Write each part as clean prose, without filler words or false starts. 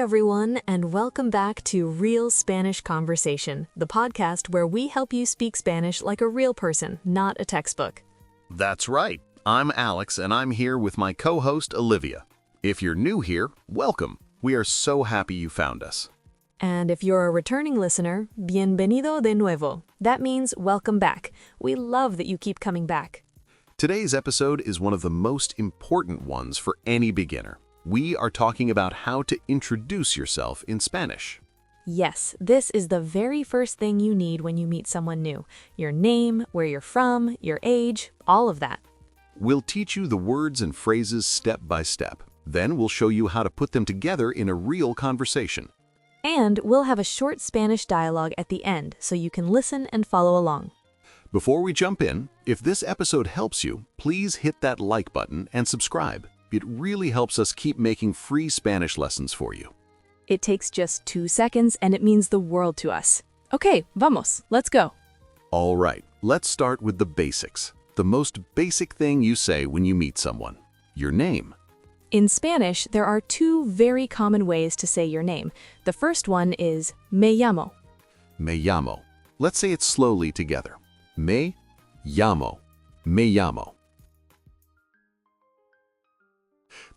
everyone, and welcome back to Real Spanish Conversation, the podcast where we help you speak Spanish like a real person, not a textbook. That's right. I'm Alex, and I'm here with my co-host, Olivia. If you're new here, welcome. We are so happy you found us. And if you're a returning listener, bienvenido de nuevo. That means welcome back. We love that you keep coming back. Today's episode is one of the most important ones for any beginner. We are talking about how to introduce yourself in Spanish. Yes, this is the very first thing you need when you meet someone new. Your name, where you're from, your age, all of that. We'll teach you the words and phrases step by step. Then we'll show you how to put them together in a real conversation. And we'll have a short Spanish dialogue at the end so you can listen and follow along. Before we jump in, if this episode helps you, please hit that like button and subscribe. It really helps us keep making free Spanish lessons for you. It takes just 2 seconds and it means the world to us. Okay, vamos, let's go. All right, let's start with the basics. The most basic thing you say when you meet someone, your name. In Spanish, there are 2 very common ways to say your name. The first one is me llamo. Me llamo. Let's say it slowly together. Me llamo. Me llamo.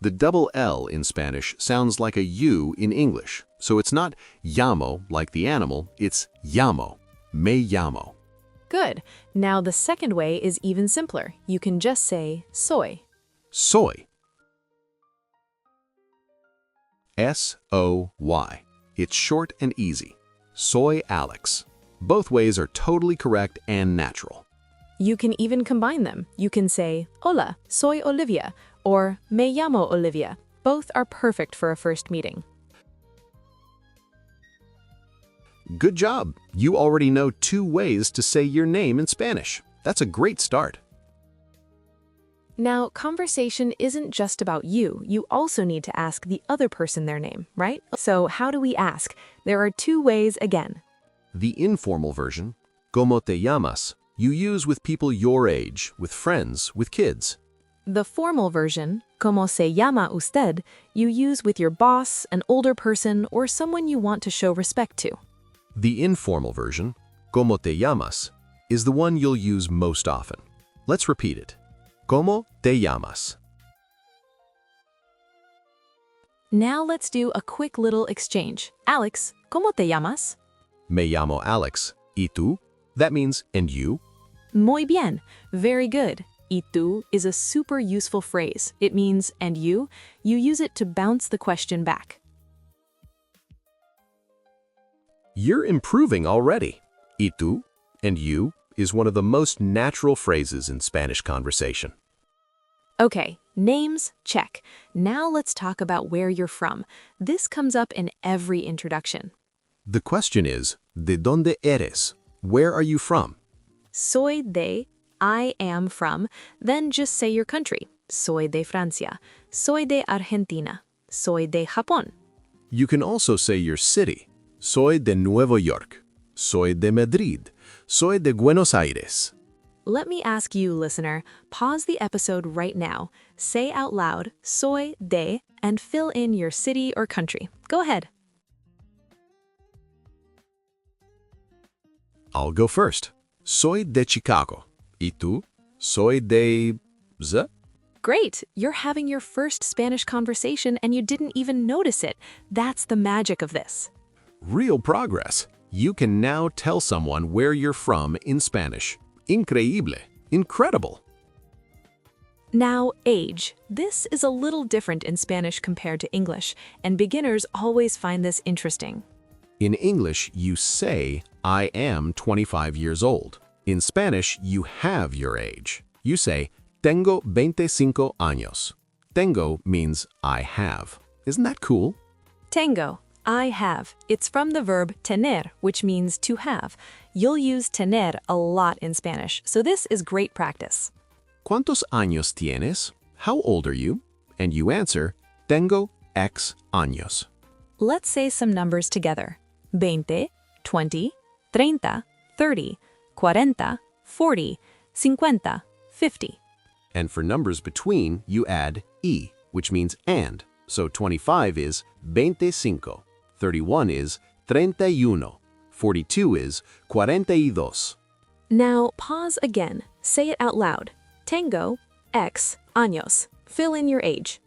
The double L in Spanish sounds like a U in English, so it's not llamo like the animal, it's llamo. Me llamo. Good. Now the second way is even simpler. You can just say soy. Soy. S-O-Y. It's short and easy. Soy Alex. Both ways are totally correct and natural. You can even combine them. You can say, Hola, soy Olivia, or Me llamo Olivia. Both are perfect for a first meeting. Good job! You already know 2 ways to say your name in Spanish. That's a great start. Now, conversation isn't just about you. You also need to ask the other person their name, right? So how do we ask? There are 2 ways again. The informal version, ¿Cómo te llamas?, you use with people your age, with friends, with kids. The formal version, ¿Cómo se llama usted?, you use with your boss, an older person, or someone you want to show respect to. The informal version, ¿Cómo te llamas?, is the one you'll use most often. Let's repeat it. ¿Cómo te llamas? Now let's do a quick little exchange. Alex, ¿cómo te llamas? Me llamo Alex. ¿Y tú? That means, and you? Muy bien. Very good. ¿Y tú is a super useful phrase. It means, and you? You use it to bounce the question back. You're improving already. ¿Y tú? And you is one of the most natural phrases in Spanish conversation. Okay, names, check. Now let's talk about where you're from. This comes up in every introduction. The question is, ¿de dónde eres? Where are you from? Soy de, I am from, then just say your country. Soy de Francia. Soy de Argentina. Soy de Japón. You can also say your city. Soy de Nueva York. Soy de Madrid. Soy de Buenos Aires. Let me ask you, listener, pause the episode right now. Say out loud, soy de, and fill in your city or country. Go ahead. I'll go first. Soy de Chicago. ¿Y tú? Soy de... Z? Great! You're having your first Spanish conversation and you didn't even notice it. That's the magic of this. Real progress. You can now tell someone where you're from in Spanish. Increíble. Incredible. Now, age. This is a little different in Spanish compared to English, and beginners always find this interesting. In English, you say, I am 25 years old. In Spanish, you have your age. You say, tengo 25 años. Tengo means I have. Isn't that cool? Tengo. I have. It's from the verb tener, which means to have. You'll use tener a lot in Spanish, so this is great practice. ¿Cuántos años tienes? How old are you? And you answer, tengo X años. Let's say some numbers together. 20, 20, 30, 30, 40, 40, 50, 50. And for numbers between, you add E, which means and. So 25 is 25. 31 is 31. 42 is 42. Now pause again. Say it out loud. Tengo X años. Fill in your age.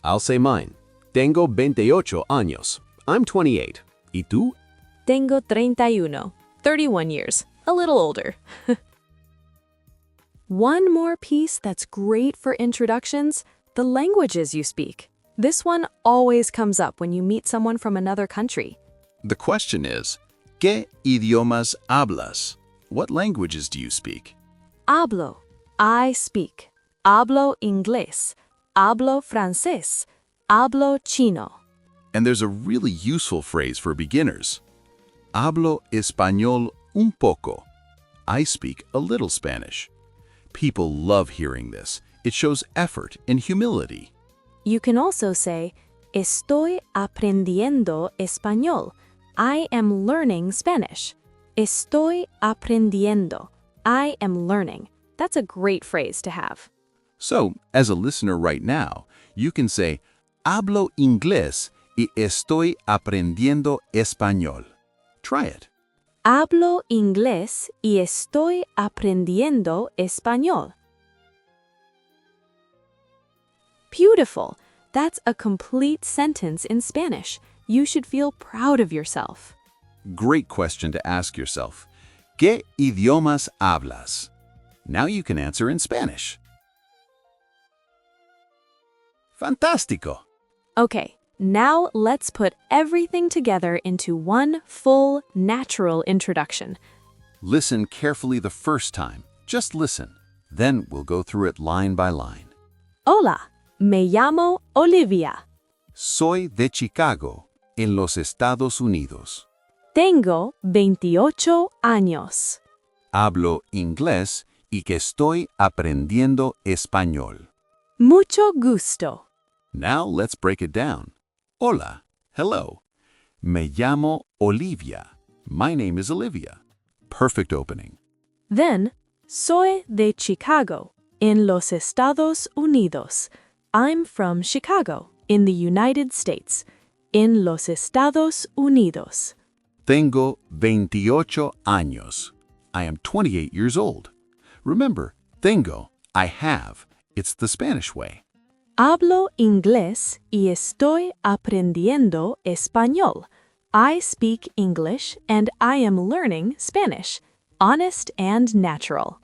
I'll say mine. Tengo 28 años. I'm 28. ¿Y tú? Tengo 31. 31 years. A little older. One more piece that's great for introductions, the languages you speak. This one always comes up when you meet someone from another country. The question is, ¿Qué idiomas hablas? What languages do you speak? Hablo. I speak. Hablo inglés. Hablo francés. Hablo chino. And there's a really useful phrase for beginners. Hablo español un poco. I speak a little Spanish. People love hearing this. It shows effort and humility. You can also say, Estoy aprendiendo español. I am learning Spanish. Estoy aprendiendo. I am learning. That's a great phrase to have. So, as a listener right now, you can say, Hablo inglés y estoy aprendiendo español. Try it. Hablo inglés y estoy aprendiendo español. Beautiful. That's a complete sentence in Spanish. You should feel proud of yourself. Great question to ask yourself. ¿Qué idiomas hablas? Now you can answer in Spanish. Fantástico! Okay, now let's put everything together into one full, natural introduction. Listen carefully the first time. Just listen. Then we'll go through it line by line. Hola, me llamo Olivia. Soy de Chicago, en los Estados Unidos. Tengo 28 años. Hablo inglés y que estoy aprendiendo español. Mucho gusto. Now let's break it down. Hola, hello. Me llamo Olivia. My name is Olivia. Perfect opening. Then, soy de Chicago, en los Estados Unidos. I'm from Chicago, in the United States. En los Estados Unidos. Tengo 28 años. I am 28 years old. Remember, tengo, I have. It's the Spanish way. Hablo inglés y estoy aprendiendo español. I speak English and I am learning Spanish. Honest and natural.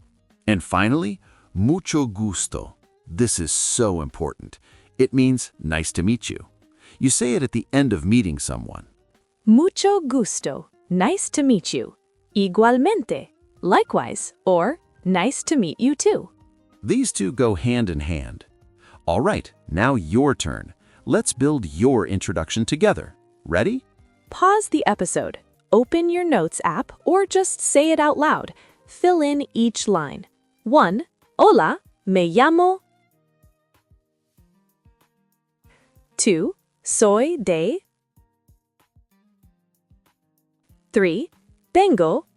And finally, mucho gusto. This is so important. It means nice to meet you. You say it at the end of meeting someone. Mucho gusto. Nice to meet you. Igualmente. Likewise. Or nice to meet you too. These two go hand in hand. All right, now your turn. Let's build your introduction together. Ready? Pause the episode. Open your notes app or just say it out loud. Fill in each line. 1. Hola, me llamo. 2. Soy de. 3. Tengo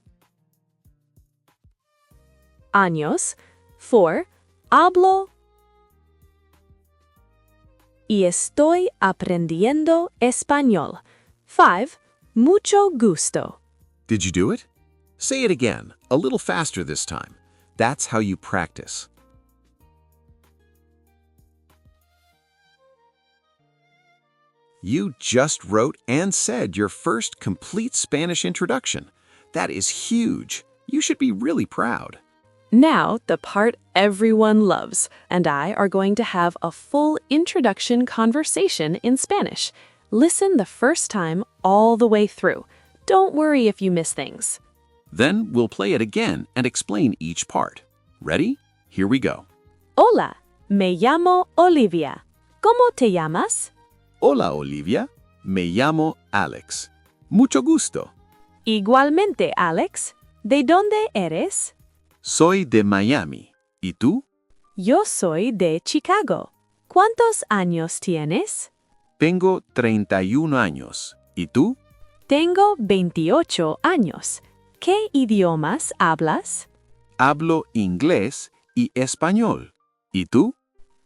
años. 4. Hablo y estoy aprendiendo español. 5. Mucho gusto. Did you do it? Say it again, a little faster this time. That's how you practice. You just wrote and said your first complete Spanish introduction. That is huge. You should be really proud. Now, the part everyone loves, and I are going to have a full introduction conversation in Spanish. Listen the first time all the way through. Don't worry if you miss things. Then we'll play it again and explain each part. Ready? Here we go. Hola, me llamo Olivia. ¿Cómo te llamas? Hola, Olivia. Me llamo Alex. Mucho gusto. Igualmente, Alex. ¿De dónde eres? Soy de Miami. ¿Y tú? Yo soy de Chicago. ¿Cuántos años tienes? Tengo 31 años. ¿Y tú? Tengo 28 años. ¿Qué idiomas hablas? Hablo inglés y español. ¿Y tú?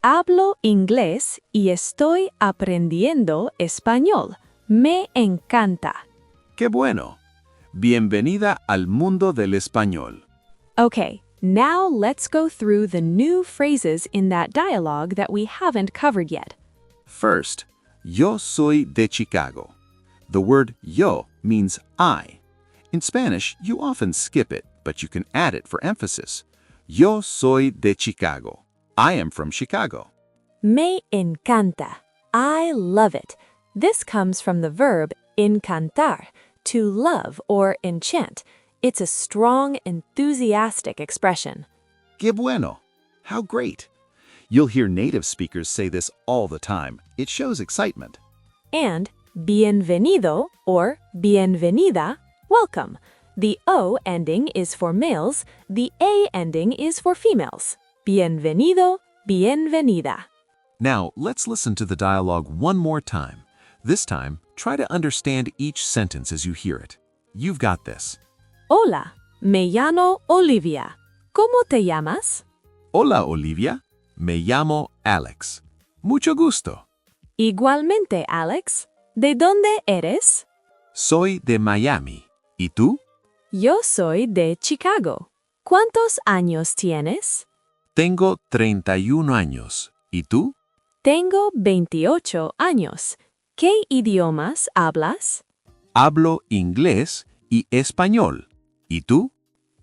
Hablo inglés y estoy aprendiendo español. Me encanta. ¡Qué bueno! Bienvenida al mundo del español. Okay, now let's go through the new phrases in that dialogue that we haven't covered yet. First, yo soy de Chicago. The word yo means I. In Spanish, you often skip it, but you can add it for emphasis. Yo soy de Chicago. I am from Chicago. Me encanta. I love it. This comes from the verb encantar, to love or enchant. It's a strong, enthusiastic expression. ¡Qué bueno! How great! You'll hear native speakers say this all the time. It shows excitement. And bienvenido or bienvenida, welcome. The O ending is for males, the A ending is for females. Bienvenido, bienvenida. Now, let's listen to the dialogue one more time. This time, try to understand each sentence as you hear it. You've got this. Hola, me llamo Olivia. ¿Cómo te llamas? Hola, Olivia. Me llamo Alex. Mucho gusto. Igualmente, Alex. ¿De dónde eres? Soy de Miami. ¿Y tú? Yo soy de Chicago. ¿Cuántos años tienes? Tengo 31 años. ¿Y tú? Tengo 28 años. ¿Qué idiomas hablas? Hablo inglés y español. ¿Y tú?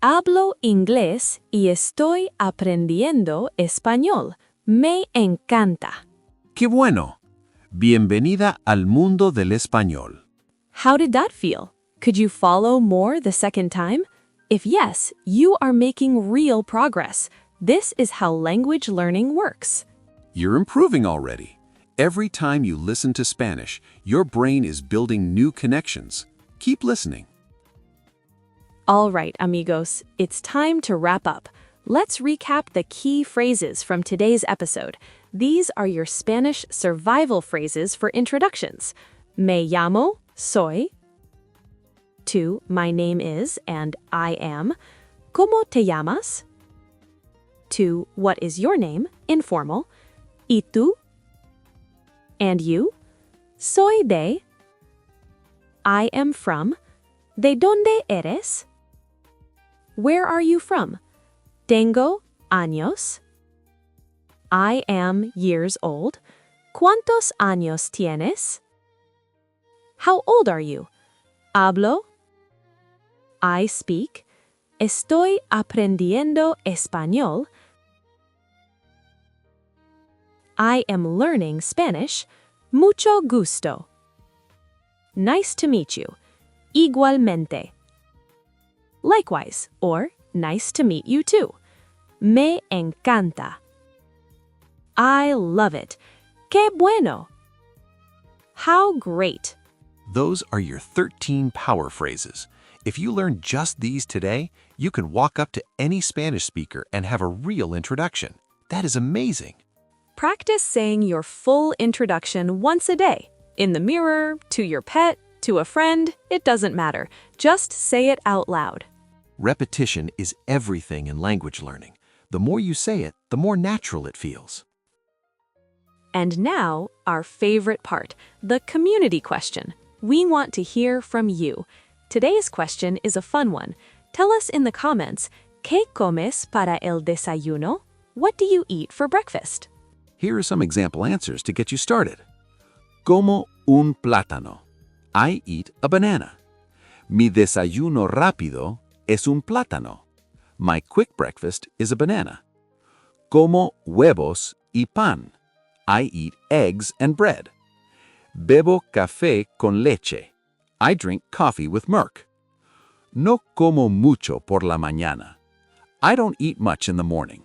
Hablo inglés y estoy aprendiendo español. Me encanta. ¡Qué bueno! Bienvenida al mundo del español. How did that feel? Could you follow more the second time? If yes, you are making real progress. This is how language learning works. You're improving already. Every time you listen to Spanish, your brain is building new connections. Keep listening. All right, amigos, it's time to wrap up. Let's recap the key phrases from today's episode. These are your Spanish survival phrases for introductions. Me llamo, soy. 2. My name is and I am. ¿Cómo te llamas? 2. What is your name? Informal. ¿Y tú? And you? Soy de. I am from. ¿De dónde eres? Where are you from? Tengo años. I am years old. ¿Cuántos años tienes? How old are you? Hablo. I speak. Estoy aprendiendo español. I am learning Spanish. Mucho gusto. Nice to meet you. Igualmente. Likewise, or nice to meet you too. Me encanta. I love it. Qué bueno. How great. Those are your 13 power phrases. If you learn just these today, you can walk up to any Spanish speaker and have a real introduction. That is amazing. Practice saying your full introduction once a day. In the mirror, to your pet, to a friend, it doesn't matter. Just say it out loud. Repetition is everything in language learning. The more you say it, the more natural it feels. And now, our favorite part, the community question. We want to hear from you. Today's question is a fun one. Tell us in the comments, ¿qué comes para el desayuno? What do you eat for breakfast? Here are some example answers to get you started. Como un plátano. I eat a banana. Mi desayuno rápido es un plátano. My quick breakfast is a banana. Como huevos y pan. I eat eggs and bread. Bebo café con leche. I drink coffee with milk. No como mucho por la mañana. I don't eat much in the morning.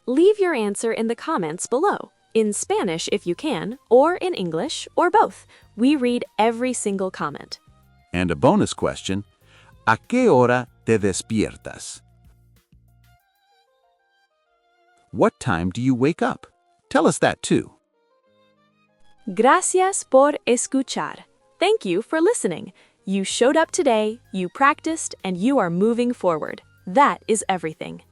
Leave your answer in the comments below, in Spanish if you can, or in English, or both. We read every single comment. And a bonus question, ¿a qué hora te despiertas? What time do you wake up? Tell us that too. Gracias por escuchar. Thank you for listening. You showed up today, you practiced, and you are moving forward. That is everything.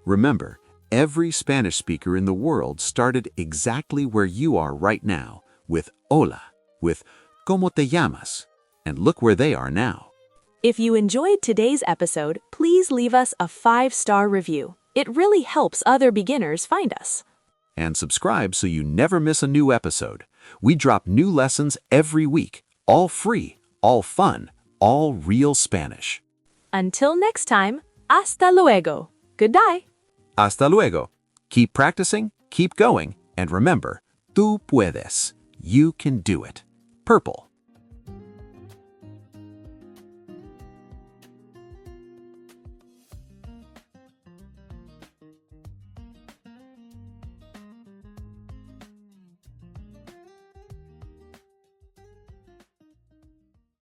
Remember, Every Spanish speaker in the world started exactly where you are right now, with hola, with ¿cómo te llamas? And look where they are now. If you enjoyed today's episode, please leave us a 5-star review. It really helps other beginners find us. And subscribe so you never miss a new episode. We drop new lessons every week, all free, all fun, all real Spanish. Until next time, hasta luego. Goodbye. Hasta luego. Keep practicing, keep going, and remember, tú puedes. You can do it. Purple.